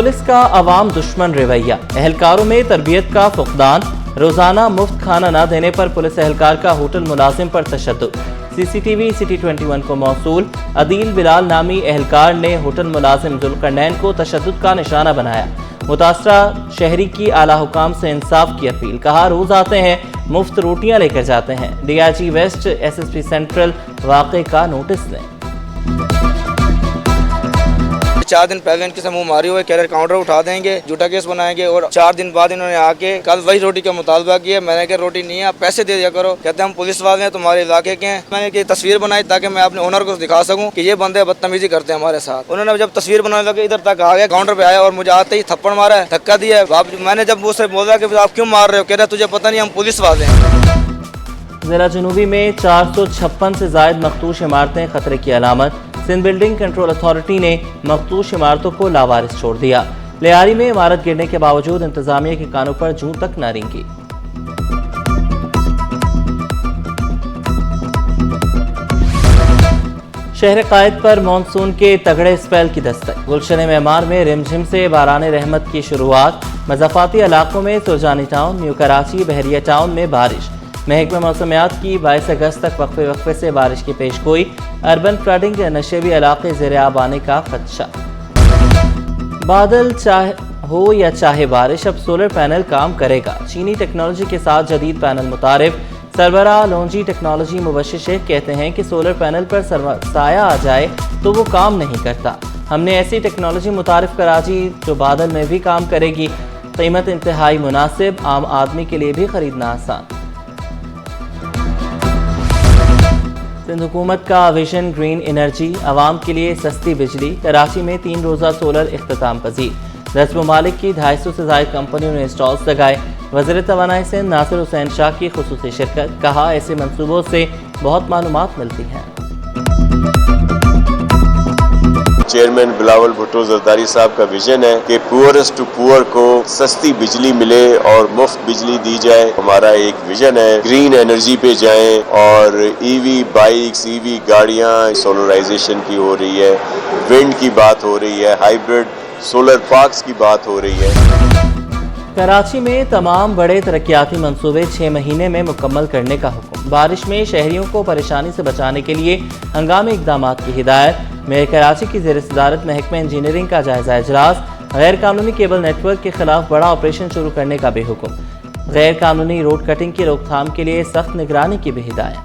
Police का अवाम दुश्मन रवैया, एहलकारों में तरबियत का फुकदान, रोजाना मुफ्त खाना न देने पर पुलिस एहलकार का होटल मुलाजिम पर तशद्दुद। सीसीटीवी सिटी 21 को मौसूल। अदील बिलाल नामी एहलकार ने होटल मुलाजिम जुल्करनैन को तशद्दुद का निशाना बनाया। मुतासरा शहरी की आला हुकाम से इंसाफ की अपील, कहा रोज आते हैं मुफ्त रोटियां लेकर जाते हैं। डीआईजी वेस्ट एसएसपी सेंट्रल वाक़े का नोटिस लें। 4 दिन पहले इनके से मुँह मारी हुए कह रहे काउंटर उठा देंगे, झूठा केस बनाएंगे, और 4 दिन बाद इन्होंने आके कल वही रोटी का मुतालबा किया। मैंने कहा रोटी नहीं है, आप पैसे दे दिया करो। कहते हम पुलिस वाले हैं, तुम्हारे इलाके के हैं। मैंने एक तस्वीर बनाई ताकि मैं अपने ओनर को दिखा सकूं कि ये बंदे बदतमीजी करते हैं हमारे साथ। उन्होंने जब तस्वीर बनाने लगे इधर तक आ गया, काउंटर पे आया और मुझे आते ही थप्पड़ मारा है, धक्का दिया है। मैंने जब मुझसे बोला कि आप क्यों मार रहे हो, कह रहे तुझे पता नहीं हम पुलिस वाले हैं। जिला जनूबी में 456 से जायद मखदूश इमारतें खतरे की अलामत। सिंध बिल्डिंग कंट्रोल अथॉरिटी ने मखदूश इमारतों को लावारिस छोड़ दिया। लियारी में इमारत गिरने के बावजूद इंतजामिया के कानों पर जूं तक न रेंगी। शहर कायद पर मानसून के तगड़े स्पेल की दस्तक। गुलशन मेमार में रिमझिम से बारान रहमत की शुरुआत। मज़ाफ़ाती इलाकों में सुरजानी टाउन, न्यू कराची, बहरिया टाउन में बारिश। महकमा मौसमियात की 22 अगस्त तक वक्फे से बारिश की पेशगोई। अर्बन फ्लडिंग, नशेबी इलाके ज़ेर आब आने का खदशा। बादल चाहे हो या चाहे बारिश, अब सोलर पैनल काम करेगा। चीनी टेक्नोलॉजी के साथ जदीद पैनल मुतारिफ। सरबराह लॉन्जी टेक्नोलॉजी मुबश्शिर शेख कहते हैं कि सोलर पैनल पर साया आ जाए तो वो काम नहीं करता। हमने ऐसी टेक्नोलॉजी मुतारिफ करा दी जो बादल में भी काम करेगी। कीमत इंतहाई मुनासिब, आम आदमी के लिए भी खरीदना आसान। सिंध हुकूमत का विजन ग्रीन एनर्जी, आवाम के लिए सस्ती बिजली। कराची में 3 रोज़ा सोलर इख्तिताम पजीर। 10 ममालिक की 250 से ज़ायद कंपनियों ने स्टॉल्स लगाए। वज़ीर तवानाई सिंध नासिर हुसैन शाह की खुसूसी शिरकत, कहा ऐसे मंसूबों से बहुत मालूमात मिलती हैं। चेयरमैन बिलावल भुट्टो जरदारी साहब का विजन है कि पुअरेस्ट टू पुअर को सस्ती बिजली मिले और मुफ्त बिजली दी जाए। हमारा एक विजन है ग्रीन एनर्जी पे जाएं और ईवी बाइक्स, ईवी गाड़ियां, सोलराइजेशन की हो रही है, विंड की बात हो रही है, हाइब्रिड सोलर पार्क्स की बात हो रही है। कराची में तमाम बड़े तरक्याती मंसूबे 6 महीने में मुकम्मल करने का हुक्म। बारिश में शहरियों को परेशानी से बचाने के लिए हंगामी इकदाम की हिदायत। मेयर कराची की ज़ेर सदारत महकमा इंजीनियरिंग का जायजा इजलास। गैर कानूनी केबल नेटवर्क के खिलाफ बड़ा ऑपरेशन शुरू करने का भी हुक्म। गैर कानूनी रोड कटिंग की रोकथाम के लिए सख्त निगरानी की भी हिदायत।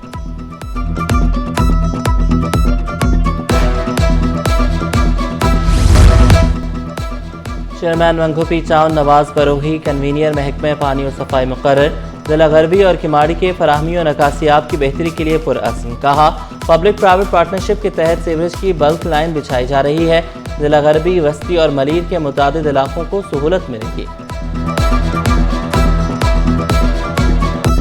चेयरमैन मंगोपी टाउन नवाज बरोही, कन्वीनियर महकमे पानी और सफाई मुकर्रर। जिला गरबी और किमाड़ी के फराहमी और नकासियाब की बेहतरी के लिए पुरअज़्म, कहा पब्लिक प्राइवेट पार्टनरशिप के तहत सीवरेज की बल्क लाइन बिछाई जा रही है। जिला गरबी, वस्ती और मलीर के मुतादिद इलाकों को सहूलत मिलेगी।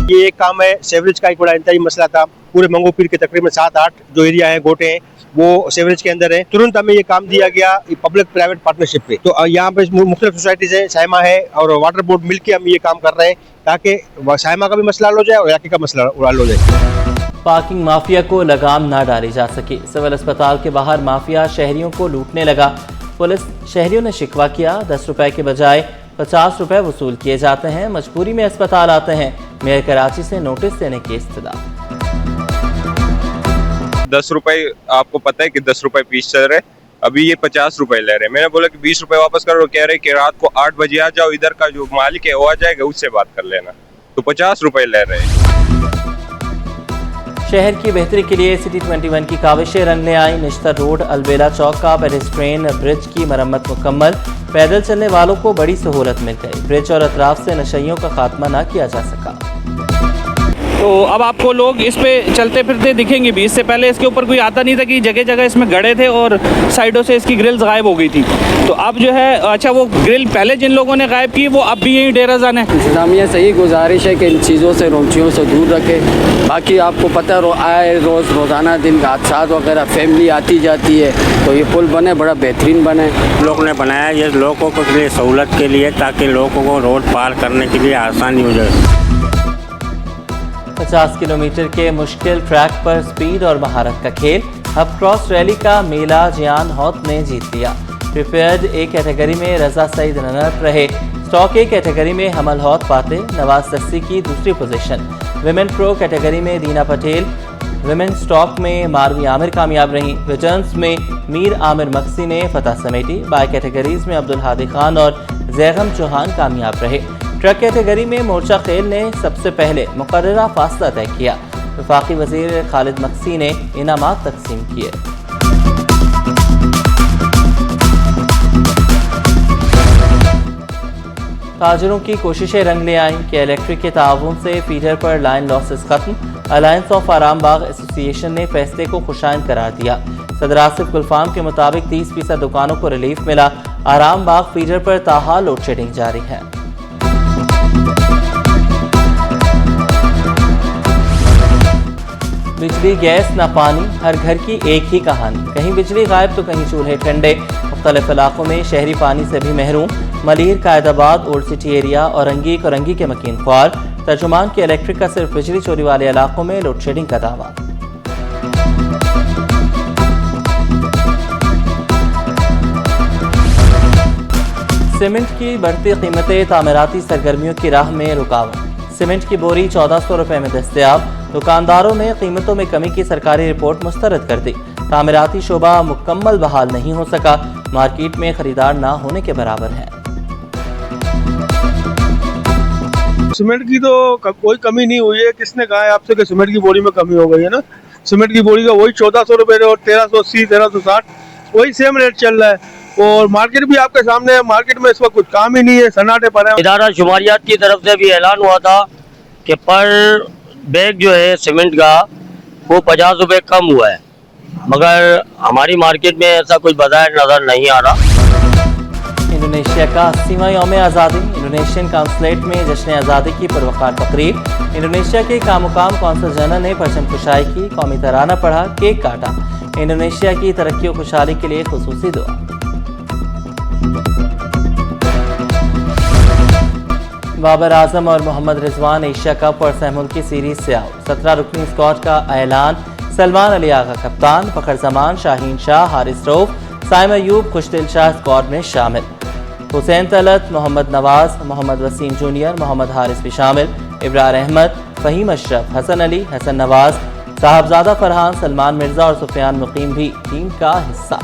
ये एक काम है, सीवरेज का एक बड़ा इंतजामी मसला था। पूरे मंगोपीर के तकरीबन 7-8 जो एरिया है, गोटे हैं, वो सीवरेज के अंदर है। तुरंत हमें ये काम दिया गया पब्लिक प्राइवेट पार्टनरशिप पे। तो यहाँ पे मुख्तलिफ सोसाइटीज है, साइमा है और वाटर बोर्ड मिलके हम ये काम कर रहे हैं ताकि साइमा का भी मसला हल हो जाए और इलाके का मसला हल हो जाए। पार्किंग माफिया को लगाम ना डाली जा सके। सिविल अस्पताल के बाहर माफिया शहरियों को लूटने लगा। पुलिस शहरियों ने शिकवा किया। 10 रुपए के बजाय 50 रुपए वसूल किए जाते हैं। मजबूरी में अस्पताल आते हैं। मेयर कराची से नोटिस देने की इस्तदा। 10 रुपए, आपको पता है कि 10 रुपए पीस चल रहे, अभी ये 50 रुपए ले रहे हैं। मैंने बोला कि 20 रुपए वापस करो, कह रहे कि रात को 8 बजे आ जाओ, इधर का जो मालिक है वो आ जाएगा, उससे बात कर लेना। तो 50 रुपए ले रहे हैं। शहर की बेहतरी के लिए सिटी 21 की काविशें रंग ले आई। निश्तर रोड, अलबेला चौक का पेडेस्ट्रियन ब्रिज की मरम्मत मुकम्मल। पैदल चलने वालों को बड़ी सहूलत मिल गई। ब्रिज और अतराफ से नशइयों का खात्मा न किया जा सका। तो अब आपको लोग इस पे चलते फिरते दिखेंगे भी। इससे पहले इसके ऊपर कोई आता नहीं था कि जगह जगह इसमें गड़े थे और साइडों से इसकी ग्रिल्स गायब हो गई थी। तो अब जो है, अच्छा वो ग्रिल पहले जिन लोगों ने गायब की वो अब भी यहीं डेरा जाने। इंतजामिया से ही गुजारिश है कि इन चीज़ों से, रोंचियों से दूर रखे। बाकी आपको पता आए रोज़ाना दिन हादसा वगैरह, फैमिली आती जाती है, तो ये पुल बने, बड़ा बेहतरीन बने। लोग ने बनाया ये लोगों के लिए सहूलत के लिए, ताकि लोगों को रोड पार करने के लिए आसानी हो जाए। 50 किलोमीटर के मुश्किल ट्रैक पर स्पीड और महारत का खेल। हब क्रॉस रैली का मेला जियान हौत ने जीत लिया। प्रिफेयर्ड ए कैटेगरी में रजा सईद रनर रहे। स्टॉक ए कैटेगरी में हमल हौत पाते नवाज सस्सी की दूसरी पोजीशन। विमेन प्रो कैटेगरी में दीना पटेल, विमेन स्टॉक में मारवी आमिर कामयाब रहीं। रिटर्न्स में मीर आमिर मक्सी ने फतह समेटी। बाय कैटेगरीज में अब्दुल हादी खान और जैगम चौहान कामयाब रहे। ट्रक कैटेगरी में मोर्चा खेल ने सबसे पहले मुकर्ररा फासला तय किया। वफाकी वजीर खालिद मक्सी ने इनामात तकसीम किए। ताजरों की कोशिशें रंग ले आईं कि इलेक्ट्रिक के ताउन से फीडर पर लाइन लॉसेस खत्म। अलायंस ऑफ आराम बाग एसोसिएशन ने फैसले को खुशाइन करार दिया। सदर आसिफ गुलफाम के मुताबिक 30% दुकानों को रिलीफ मिला। आराम बाग फीडर पर ताहाल लोड शेडिंग जारी है। बिजली गैस न पानी, हर घर की एक ही कहानी। कहीं बिजली गायब तो कहीं चूल्हे ठंडे। मुख्तलिफ इलाकों में शहरी पानी से भी महरूम। Malir, Qaidabad, old city area और रंगी के मकीन ख्वार। तर्जुमान के इलेक्ट्रिक का सिर्फ बिजली चोरी वाले इलाकों में लोड शेडिंग का दावा। सीमेंट की बढ़ती कीमतें तामीराती सरगर्मियों की राह में रुकावट। सीमेंट की बोरी 1400 रुपए में दस्तयाब। दुकानदारों ने कीमतों में कमी की सरकारी रिपोर्ट मुस्तरद कर दी। तामीराती शोबा मुकम्मल बहाल नहीं हो सका। मार्केट में खरीदार ना होने के बराबर है। सीमेंट की तो कोई कमी नहीं हुई है। किसने कहा है आपसे कि सीमेंट की बोरी में कमी हो गई है ना। सीमेंट की बोरी का वही 1400 रुपए और 1380 1360 वही सेम रेट चल रहा है। और मार्केट भी आपके सामने है। मार्केट में इस वक्त कुछ काम ही नहीं है, सन्नाटे पर है। इदारा शुमारियात की तरफ से भी ऐलान हुआ था कि पर बैग जो है सीमेंट का वो 50 रुपए कम हुआ है, मगर हमारी मार्केट में ऐसा कुछ बाजार नजर नहीं आ रहा। इंडोनेशिया का 80वां यौम आज़ादी। इंडोनेशियन काउंसलेट में जश्न आज़ादी की पुरवकार तकरीब। इंडोनेशिया के कामुकाम कौंसल जनरल ने परचम कुशाई की, कौमी तराना पढ़ा, केक काटा। इंडोनेशिया की तरक्की और खुशहाली के लिए खुसूसी दुआ। बाबर आजम और मोहम्मद रिजवान एशिया कप और सहमुल की सीरीज से आउट। 17 रुकनी स्क्वाड का ऐलान। सलमान अली आगा कप्तान, फखर जमान, शाहीन शाह, हारिस रऊफ, साइम अयूब, खुशदिल शाह स्क्वाड में शामिल। हुसैन तलत, मोहम्मद नवाज, मोहम्मद वसीम जूनियर, मोहम्मद हारिस भी शामिल। इब्रार अहमद, फहीम अशरफ, हसन अली, हसन नवाज, साहबजादा फरहान, सलमान मिर्जा और सुफियान मुकीम भी टीम का हिस्सा।